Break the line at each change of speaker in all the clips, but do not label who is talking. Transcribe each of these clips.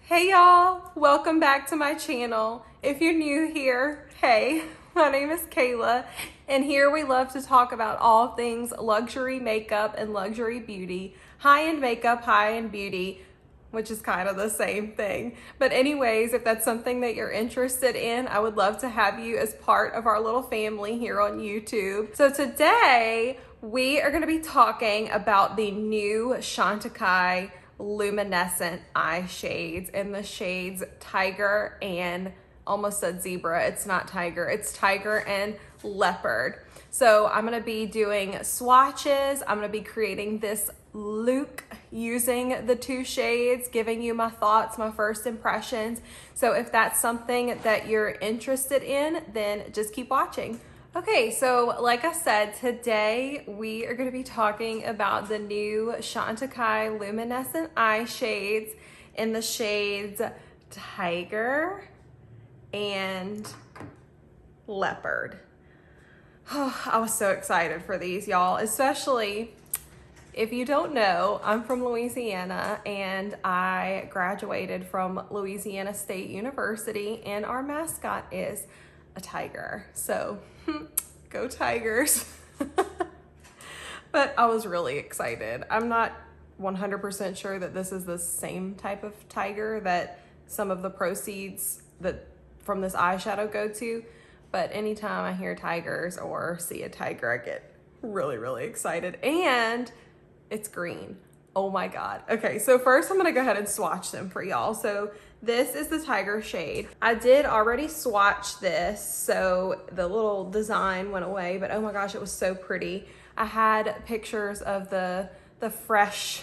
Hey y'all, welcome back to my channel. If you're new here, hey, my name is Kayla, and here we love to talk about all things luxury makeup and luxury beauty, high-end makeup, high-end beauty, which is kind of the same thing. But anyways, if that's something that you're interested in, I would love to have you as part of our little family here on YouTube. So today, we are gonna be talking about the new Chantecaille Luminescent eye shades in the shades Tiger and almost said zebra. It's not tiger, it's tiger and leopard. So I'm gonna be doing swatches. I'm gonna be creating this look using the two shades, giving you my thoughts, my first impressions. So if that's something that you're interested in, then just keep watching. Okay, so like I said, today we are going to be talking about the new Chantecaille Luminescent eye shades in the shades Tiger and Leopard. Oh, I was so excited for these, y'all, especially if you don't know, I'm from Louisiana and I graduated from Louisiana State University and our mascot is a tiger. So go Tigers. But I was really excited. I'm not 100% sure that this is the same type of tiger that some of the proceeds that from this eyeshadow go to, but anytime I hear tigers or see a tiger, I get really excited. And it's green. Oh my God. Okay, so first I'm gonna go ahead and swatch them for y'all. So this is the tiger shade. I did already swatch this, so the little design went away, but oh my gosh, it was so pretty. I had pictures of the fresh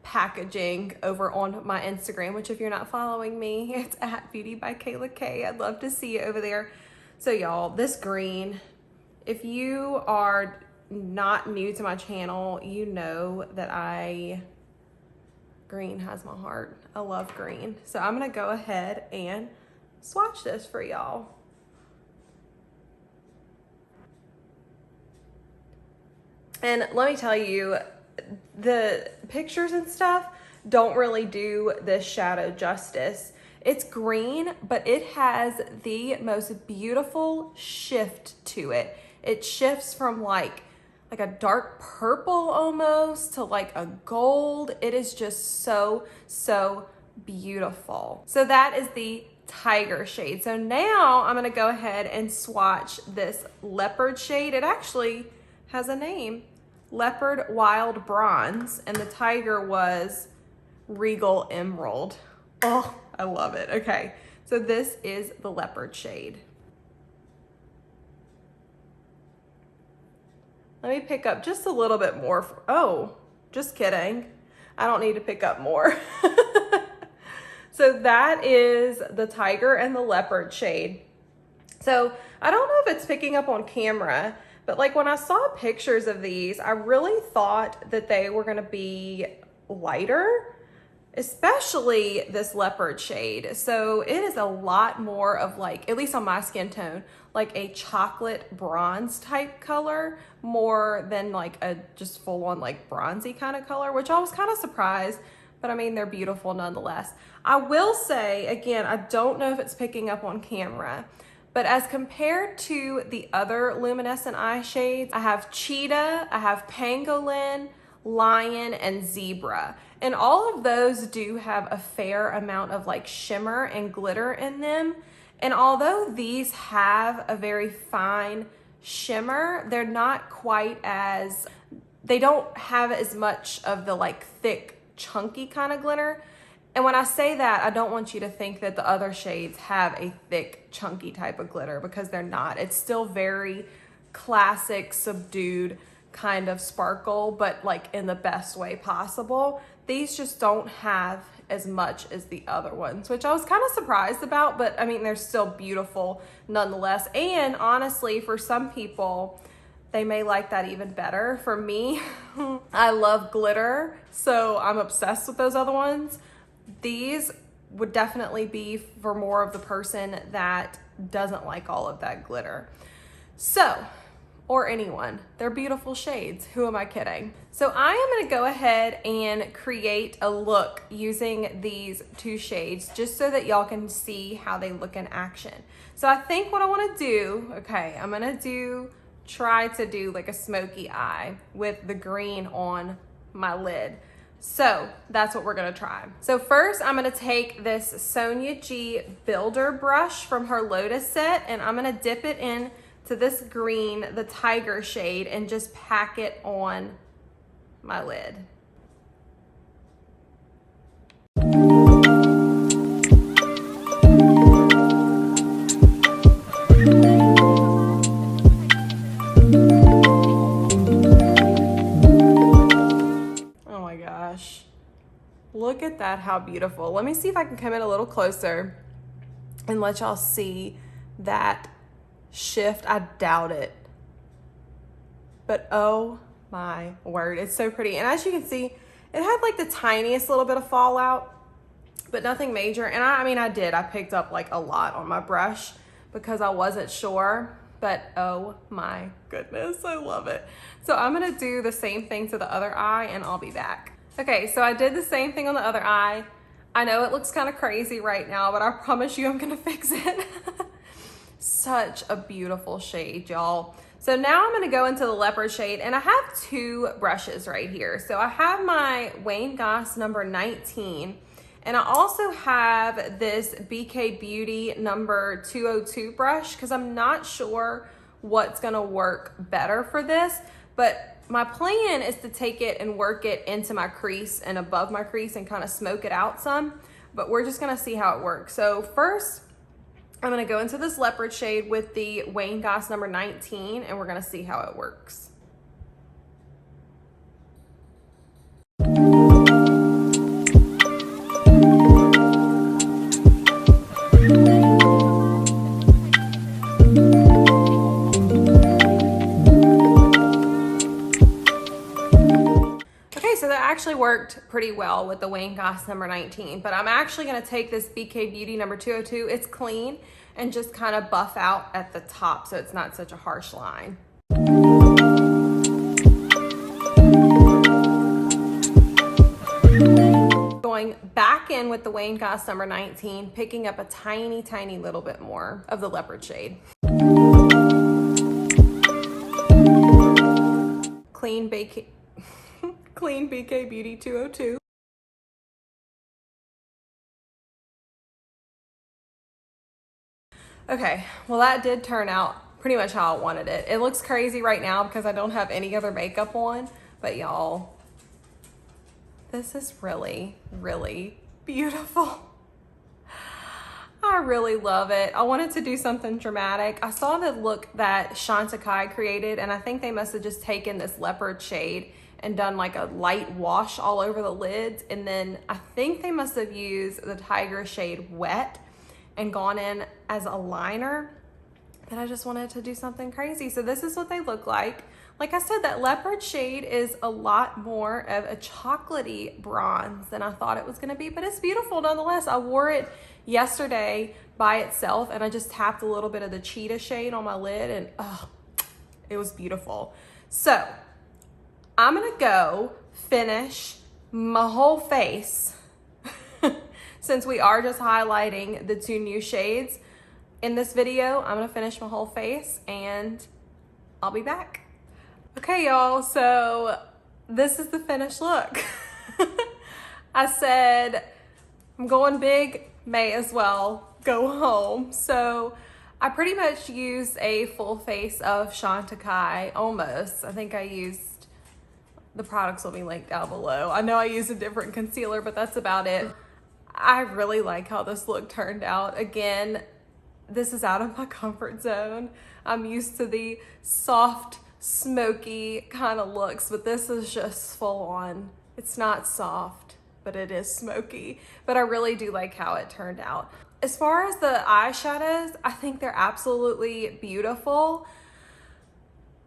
packaging over on my Instagram, which if you're not following me, it's at beautybykaylak. I'd love to see you over there. So y'all, this green, if you are not new to my channel, you know that green has my heart. I love green. So I'm gonna go ahead and swatch this for y'all. And let me tell you, the pictures and stuff don't really do this shadow justice. It's green, but it has the most beautiful shift to it. It shifts from like a dark purple almost to like a gold. It is just so beautiful. So that is the tiger shade. So now I'm gonna go ahead and swatch this leopard shade. It actually has a name, Leopard Wild Bronze, and the tiger was Regal Emerald. Oh, I love it. Okay, so this is the leopard shade. Let me pick up just a little bit more. Oh, just kidding. I don't need to pick up more. So that is the tiger and the leopard shade. So I don't know if it's picking up on camera, but like when I saw pictures of these, I really thought that they were gonna be lighter, especially this leopard shade. So it is a lot more of like, at least on my skin tone, like a chocolate bronze type color more than like a just full on like bronzy kind of color, which I was kind of surprised, but I mean, they're beautiful nonetheless. I will say, again, I don't know if it's picking up on camera, but as compared to the other luminescent eye shades, I have Cheetah, I have Pangolin, Lion, and Zebra. And all of those do have a fair amount of like shimmer and glitter in them. And although these have a very fine shimmer, they're not quite as, they don't have as much of the like thick, chunky kind of glitter. And when I say that, I don't want you to think that the other shades have a thick, chunky type of glitter, because they're not. It's still very classic, subdued kind of sparkle, but like in the best way possible. These just don't have as much as the other ones, which I was kind of surprised about, but I mean, they're still beautiful nonetheless. And honestly, for some people, they may like that even better. For me, I love glitter, so I'm obsessed with those other ones. These would definitely be for more of the person that doesn't like all of that glitter. So or anyone. They're beautiful shades. Who am I kidding? So I am gonna go ahead and create a look using these two shades just so that y'all can see how they look in action. So I think what I wanna do, okay, I'm gonna try to do like a smoky eye with the green on my lid. So that's what we're gonna try. So first I'm gonna take this Sonia G Builder brush from her Lotus set, and I'm gonna dip it in to this green, the tiger shade, and just pack it on my lid. Oh my gosh. Look at that, how beautiful. Let me see if I can come in a little closer and let y'all see that shift. I doubt it, but oh my word, it's so pretty. And as you can see, it had like the tiniest little bit of fallout, but nothing major. And I mean, I picked up like a lot on my brush because I wasn't sure, but oh my goodness, I love it. So I'm gonna do the same thing to the other eye and I'll be back. Okay, so I did the same thing on the other eye. I know it looks kind of crazy right now, but I promise you I'm gonna fix it. Such a beautiful shade, y'all. So now I'm gonna go into the Leopard shade, and I have two brushes right here. So I have my Wayne Goss number 19, and I also have this BK Beauty number 202 brush, because I'm not sure what's gonna work better for this, but my plan is to take it and work it into my crease and above my crease and kind of smoke it out some, but we're just gonna see how it works. So first, I'm gonna go into this Leopard shade with the Wayne Goss number 19, and we're gonna see how it works. Okay, so that actually worked pretty well with the Wayne Goss number 19, but I'm actually gonna take this BK Beauty number 202, it's clean, and just kind of buff out at the top so it's not such a harsh line. Going back in with the Wayne Goss number 19, picking up a tiny, tiny little bit more of the Leopard shade. Clean BK Beauty 202. Okay, well that did turn out pretty much how I wanted it. It looks crazy right now because I don't have any other makeup on, but y'all, this is really, really beautiful. I really love it. I wanted to do something dramatic. I saw the look that Chantecaille created, and I think they must have just taken this Leopard shade and done like a light wash all over the lids, and then I think they must have used the tiger shade Wet and gone in as a liner. And I just wanted to do something crazy. So this is what they look like. Like I said, that Leopard shade is a lot more of a chocolatey bronze than I thought it was gonna be, but it's beautiful nonetheless. I wore it yesterday by itself, and I just tapped a little bit of the Cheetah shade on my lid, and oh, it was beautiful. So I'm gonna go finish my whole face since we are just highlighting the two new shades in this video. I'm gonna finish my whole face and I'll be back. Okay, y'all, so this is the finished look. I said I'm going big, may as well go home. So I pretty much used a full face of Chantecaille, almost. I think I used, the products will be linked down below. I know I used a different concealer, but that's about it. I really like how this look turned out. Again, this is out of my comfort zone. I'm used to the soft, smoky kind of looks, but this is just full on. It's not soft, but it is smoky. But I really do like how it turned out. As far as the eyeshadows, I think they're absolutely beautiful.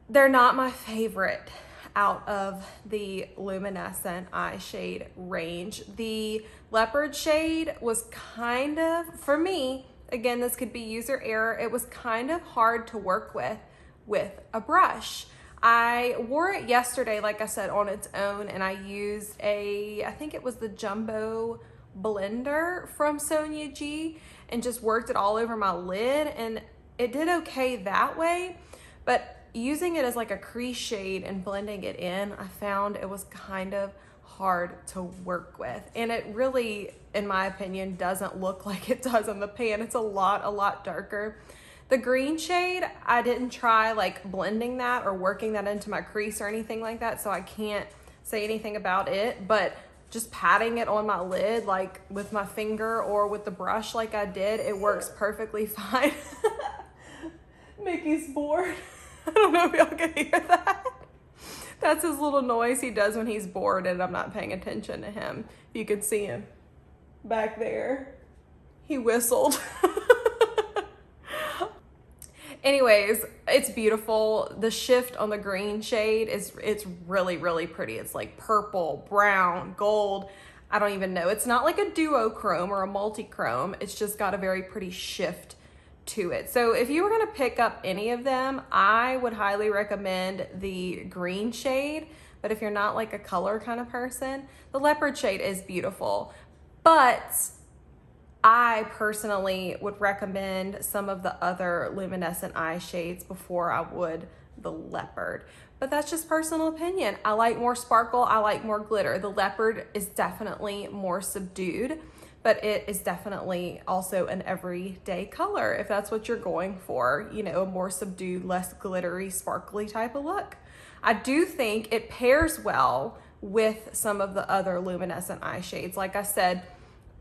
They're not my favorite out of the luminescent eye shade range. The Leopard shade was kind of, for me, again, this could be user error, it was kind of hard to work with with a brush. I wore it yesterday, like I said, on its own, and I used I think it was the Jumbo blender from Sonia G, and just worked it all over my lid, and it did okay that way. But using it as like a crease shade and blending it in, I found it was kind of hard to work with, and it really, in my opinion, doesn't look like it does in the pan. It's a lot darker. The green shade, I didn't try like blending that or working that into my crease or anything like that, so I can't say anything about it, but just patting it on my lid like with my finger or with the brush like I did, it works perfectly fine. Mickey's bored. I don't know if y'all can hear that. That's his little noise he does when he's bored and I'm not paying attention to him. You could see him back there. He whistled. Anyways, it's beautiful. The shift on the green shade it's really pretty. It's like purple, brown, gold. I don't even know. It's not like a duochrome or a multi-chrome. It's just got a very pretty shift to it. So if you were gonna pick up any of them, I would highly recommend the green shade. But if you're not like a color kind of person, the leopard shade is beautiful. But I personally would recommend some of the other luminescent eye shades before I would the leopard. But that's just personal opinion. I like more sparkle, I like more glitter. The leopard is definitely more subdued, but it is definitely also an everyday color if that's what you're going for, you know, a more subdued, less glittery, sparkly type of look. I do think it pairs well with some of the other luminescent eye shades. Like I said,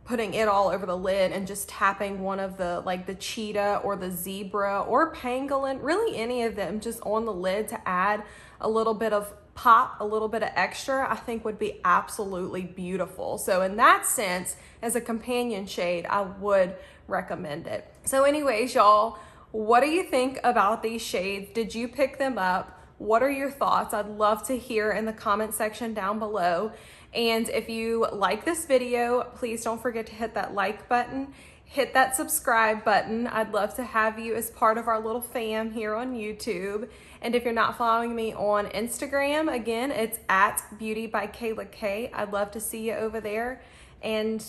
putting it all over the lid and just tapping one of the, like the cheetah or the zebra or pangolin, really any of them, just on the lid to add a little bit of pop, a little bit of extra, I think would be absolutely beautiful. So in that sense, as a companion shade, I would recommend it. So anyways, y'all, what do you think about these shades? Did you pick them up? What are your thoughts? I'd love to hear in the comment section down below. And if you like this video, please don't forget to hit that like button, hit that subscribe button. I'd love to have you as part of our little fam here on YouTube. And if you're not following me on Instagram, again, it's at beautybykaylak. I'd love to see you over there. And.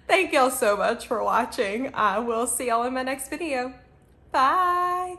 Thank y'all so much for watching. I will see y'all in my next video. Bye.